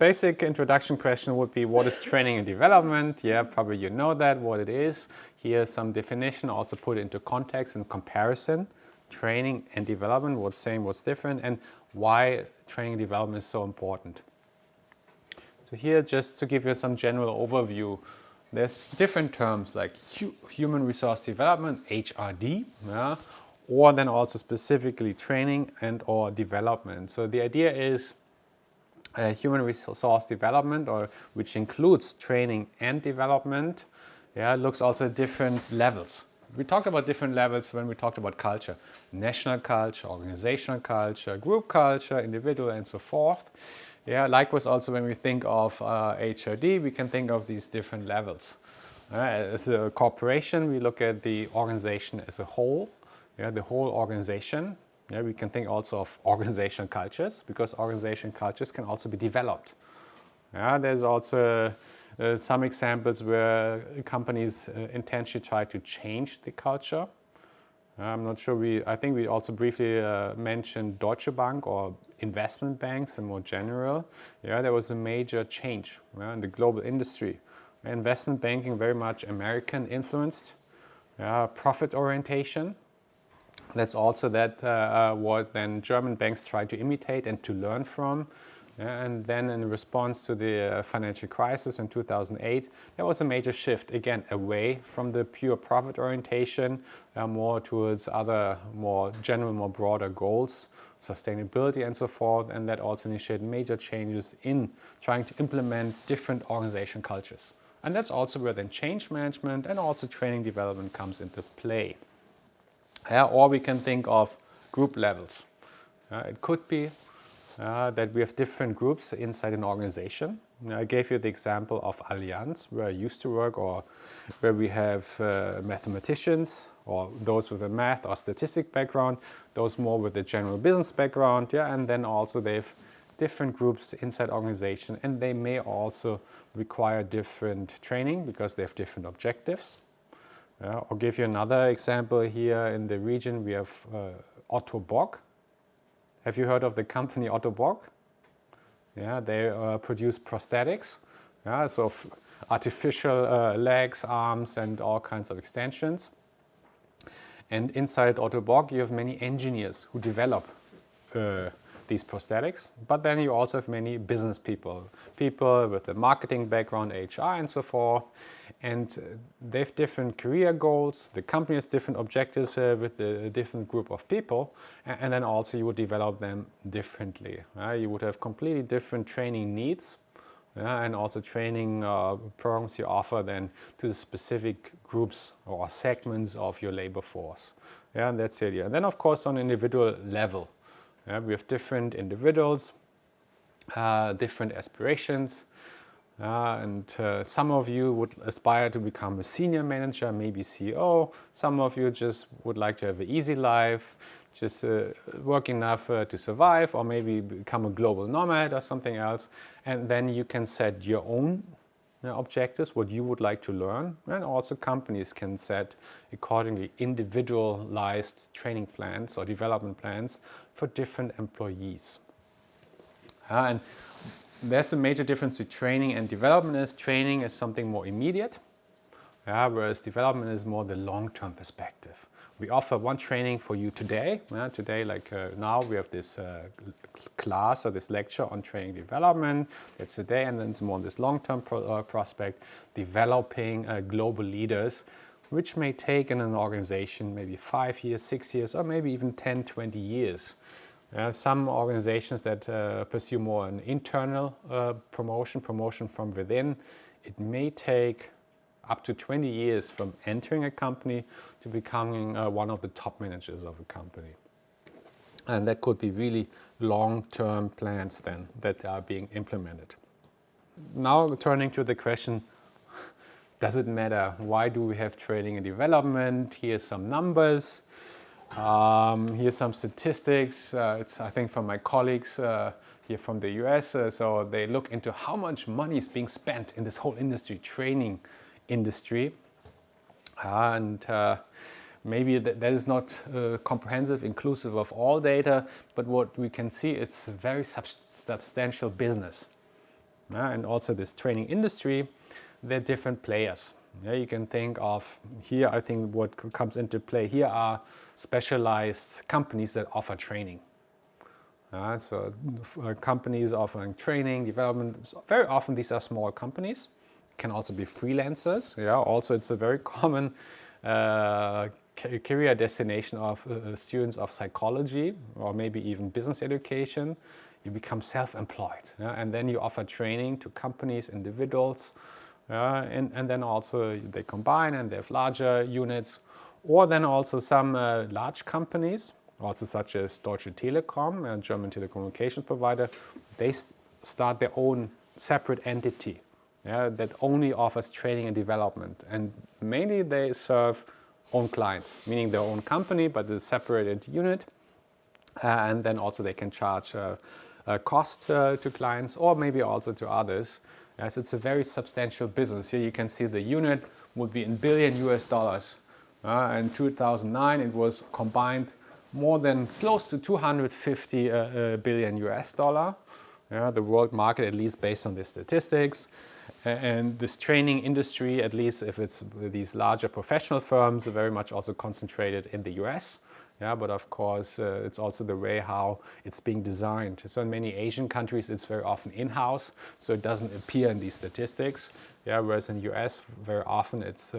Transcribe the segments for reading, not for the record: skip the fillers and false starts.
basic introduction question would be, what is training and development? Yeah, probably you know that, what it is. Here's some definition, also put into context and comparison. Training and development, what's same, what's different, and why training and development is so important. So here, just to give you some general overview, there's different terms like human resource development, HRD, yeah, or then also specifically training and or development. So the idea is human resource development, or which includes training and development, yeah, looks also at different levels. We talked about different levels when we talked about culture: national culture, organizational culture, group culture, individual, and so forth. Yeah, likewise also when we think of HRD, we can think of these different levels. As a corporation, we look at the organization as a whole, yeah, the whole organization. Yeah, we can think also of organizational cultures, because organizational cultures can also be developed. Yeah, there's also some examples where companies intentionally try to change the culture. I'm not sure, I think we also briefly mentioned Deutsche Bank or investment banks in more general. Yeah, there was a major change, yeah, in the global industry. Investment banking very much American influenced, profit orientation. That's also what then German banks try to imitate and to learn from. And then in response to the financial crisis in 2008, there was a major shift, again, away from the pure profit orientation, more towards other more general, more broader goals, sustainability and so forth. And that also initiated major changes in trying to implement different organization cultures. And that's also where then change management and also training development comes into play. Or we can think of group levels. It could be that we have different groups inside an organization. I gave you the example of Allianz, where I used to work, or where we have mathematicians, or those with a math or statistic background, those more with a general business background, yeah, and then also they have different groups inside organization, and they may also require different training because they have different objectives. I'll give you another example here in the region. We have Otto Bock. Have you heard of the company Otto Bock? Yeah, they produce prosthetics, yeah, so artificial legs, arms, and all kinds of extensions. And inside Otto Bock, you have many engineers who develop these prosthetics, but then you also have many business people with the marketing background, HR, and so forth. And they have different career goals. The company has different objectives with a different group of people, and then also you would develop them differently. You would have completely different training needs, and also training programs you offer then to the specific groups or segments of your labor force. Yeah, and that's the idea. And then, of course, on individual level, we have different individuals, different aspirations. And some of you would aspire to become a senior manager, maybe CEO. Some of you just would like to have an easy life, just work enough to survive, or maybe become a global nomad or something else. And then you can set your own objectives, what you would like to learn. And also companies can set accordingly individualized training plans or development plans for different employees. And there's a major difference between training and development. Training is something more immediate, whereas development is more the long-term perspective. We offer one training for you today. Today, like now, we have this class or this lecture on training development. That's today, and then it's more on this long-term prospect, developing global leaders, which may take in an organization maybe 5 years, 6 years, or maybe even 10, 20 years. Some organizations that pursue more an internal promotion from within, it may take up to 20 years from entering a company to becoming one of the top managers of a company. And that could be really long-term plans then that are being implemented. Now turning to the question, does it matter? Why do we have training and development? Here's some numbers. Here's some statistics. It's, I think, from my colleagues here from the US. So they look into how much money is being spent in this whole industry, training industry. And maybe that is not comprehensive, inclusive of all data, but what we can see, it's a very substantial business. And also this training industry, there are different players. Yeah, you can think of here, I think what comes into play here are specialized companies that offer training. Companies offering training, development, so very often these are small companies, can also be freelancers. Yeah, also it's a very common career destination of students of psychology or maybe even business education. You become self-employed, yeah? And then you offer training to companies, individuals, and then also they combine and they have larger units, or then also some large companies, also such as Deutsche Telekom, a German telecommunications provider, they start their own separate entity, yeah, that only offers training and development. And mainly they serve own clients, meaning their own company, but a separated unit. And then also they can charge costs to clients or maybe also to others. So it's a very substantial business. Here you can see the unit would be in billion US dollars. In 2009 it was combined more than close to 250 billion US dollar. The world market, at least based on the statistics. And this training industry, at least if it's these larger professional firms, are very much also concentrated in the US. Yeah, but of course, it's also the way how it's being designed. So in many Asian countries, it's very often in-house, so it doesn't appear in these statistics. Yeah, whereas in the US, very often it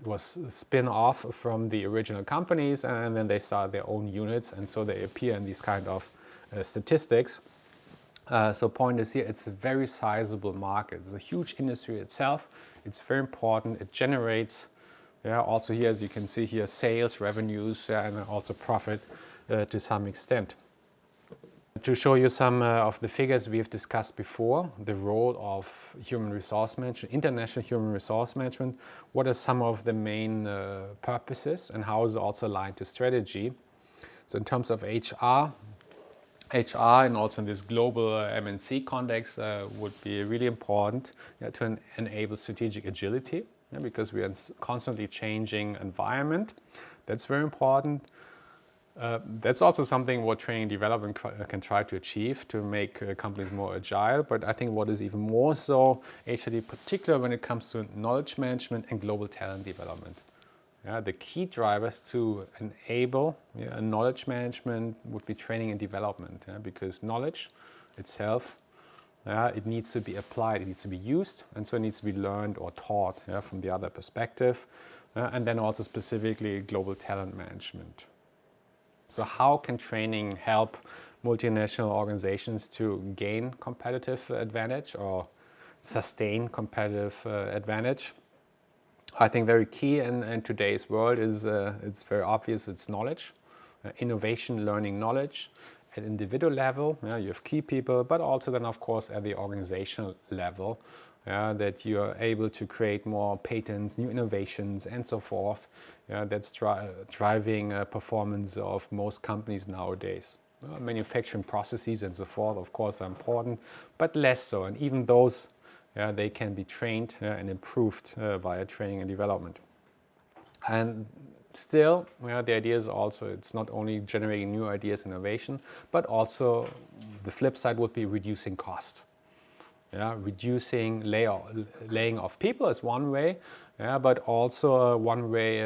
was spin-off from the original companies, and then they start their own units, and so they appear in these kind of statistics. So point is here, it's a very sizable market. It's a huge industry itself. It's very important. It generates, yeah, also here, as you can see here, sales, revenues, yeah, and also profit to some extent. To show you some of the figures we have discussed before, the role of human resource management, international human resource management, what are some of the main purposes and how is it also aligned to strategy. So in terms of HR and also in this global MNC context would be really important, yeah, to enable strategic agility, yeah, because we are in constantly changing environment. That's very important. That's also something what training and development can try to achieve to make companies more agile. But I think what is even more so, HRD, particularly when it comes to knowledge management and global talent development. Yeah, the key drivers to enable knowledge management would be training and development, yeah, because knowledge itself, it needs to be applied, it needs to be used, and so it needs to be learned or taught, yeah, from the other perspective, and then also specifically global talent management. So how can training help multinational organizations to gain competitive advantage or sustain competitive advantage? I think very key in today's world is, it's very obvious, it's knowledge, innovation, learning knowledge at individual level. Yeah, you have key people, but also then of course at the organizational level, that you are able to create more patents, new innovations and so forth. That's driving performance of most companies nowadays. Manufacturing processes and so forth, of course, are important, but less so. And even those, they can be trained and improved via training and development. And still, the idea is also, it's not only generating new ideas, innovation, but also the flip side would be reducing cost. Reducing laying off people is one way, but also one way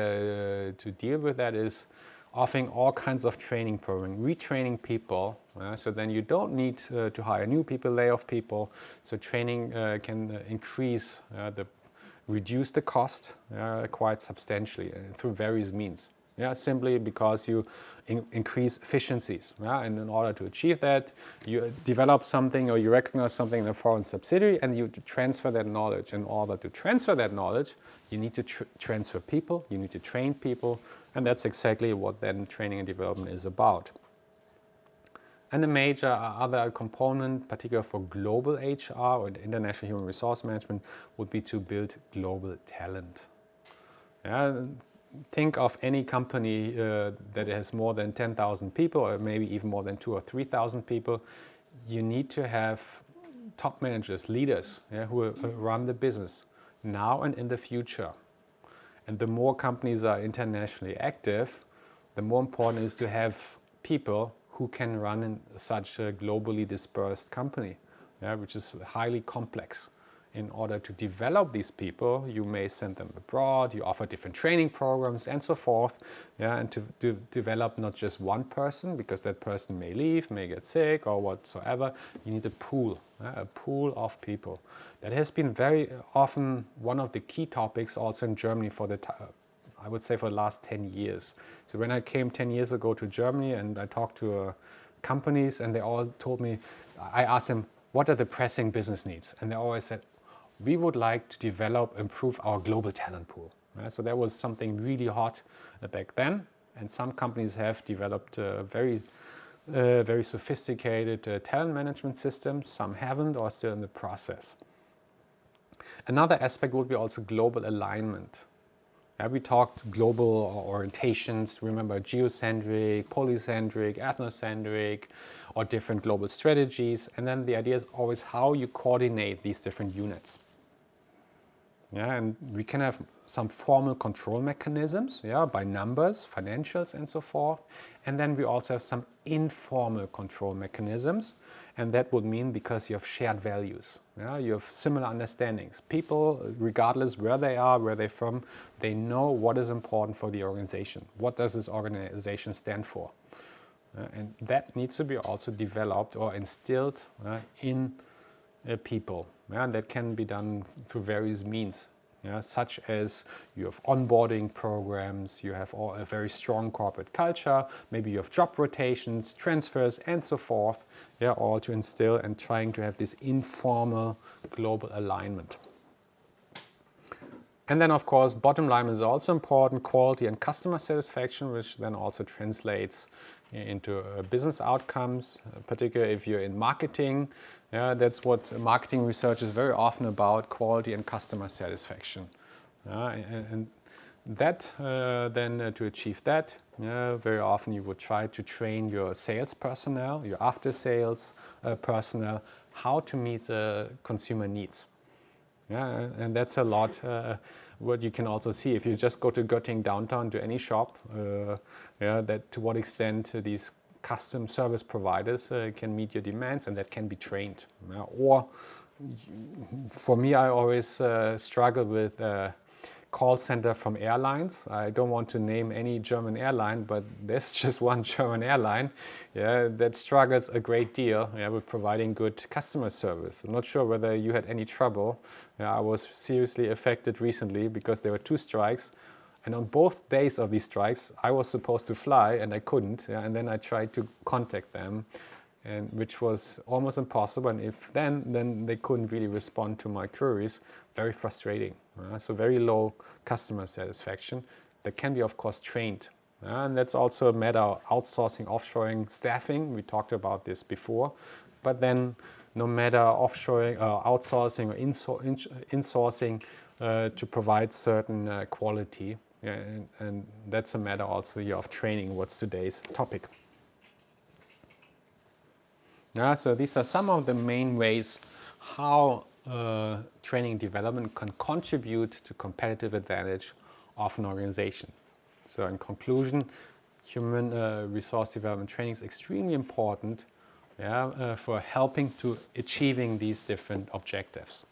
to deal with that is offering all kinds of training programs, retraining people, so then you don't need to hire new people, lay off people. So training can reduce the cost quite substantially through various means. Simply because you increase efficiencies. And in order to achieve that, you develop something or you recognize something in a foreign subsidiary and you transfer that knowledge. In order to transfer that knowledge, you need to transfer people, you need to train people, and that's exactly what then training and development is about. And the major other component, particularly for global HR or international human resource management, would be to build global talent. Think of any company that has more than 10,000 people or maybe even more than 2,000 or 3,000 people. You need to have top managers, leaders, who will run the business now and in the future. And the more companies are internationally active, the more important it is to have people who can run in such a globally dispersed company. yeah, which is highly complex. In order to develop these people, you may send them abroad, you offer different training programs and so forth, yeah, and to develop not just one person, because that person may leave, may get sick or whatsoever. You need a pool of people. That has been very often one of the key topics also in Germany for I would say for the last 10 years. So when I came 10 years ago to Germany and I talked to companies, and they all told me, I asked them, what are the pressing business needs? And they always said, we would like to develop, improve our global talent pool. So that was something really hot back then. And some companies have developed very sophisticated talent management systems. Some haven't or are still in the process. Another aspect would be also global alignment. We talked global orientations, remember geocentric, polycentric, ethnocentric, or different global strategies. And then the idea is always how you coordinate these different units. Yeah, and we can have some formal control mechanisms, yeah, by numbers, financials, and so forth. And then we also have some informal control mechanisms, and that would mean because you have shared values, yeah, you have similar understandings. People, regardless where they are, where they're from, they know what is important for the organization. What does this organization stand for? And that needs to be also developed or instilled in people. Yeah, and that can be done through various means, yeah, such as you have onboarding programs, you have a very strong corporate culture, maybe you have job rotations, transfers, and so forth, yeah, all to instill and trying to have this informal global alignment. And then, of course, bottom line is also important, quality and customer satisfaction, which then also translates into business outcomes, particularly if you're in marketing. Yeah, that's what marketing research is very often about, quality and customer satisfaction. And that then to achieve that, very often you would try to train your sales personnel, your after sales personnel, how to meet the consumer needs. Yeah, and that's a lot what you can also see if you just go to Göttingen downtown to any shop, that to what extent these custom service providers can meet your demands, and that can be trained. Or for me, I always struggle with call center from airlines. I don't want to name any German airline, but there's just one German airline, that struggles a great deal, with providing good customer service. I'm not sure whether you had any trouble. I was seriously affected recently because there were 2 strikes, and on both days of these strikes, I was supposed to fly and I couldn't. And then I tried to contact them, and which was almost impossible. And if then they couldn't really respond to my queries. Very frustrating. So very low customer satisfaction. That can be, of course, trained. And that's also a matter of outsourcing, offshoring, staffing. We talked about this before. But then no matter offshoring, outsourcing or insourcing to provide certain quality. And that's a matter also here of training, what's today's topic. So these are some of the main ways how training and development can contribute to competitive advantage of an organization. So in conclusion, human resource development training is extremely important for helping to achieving these different objectives.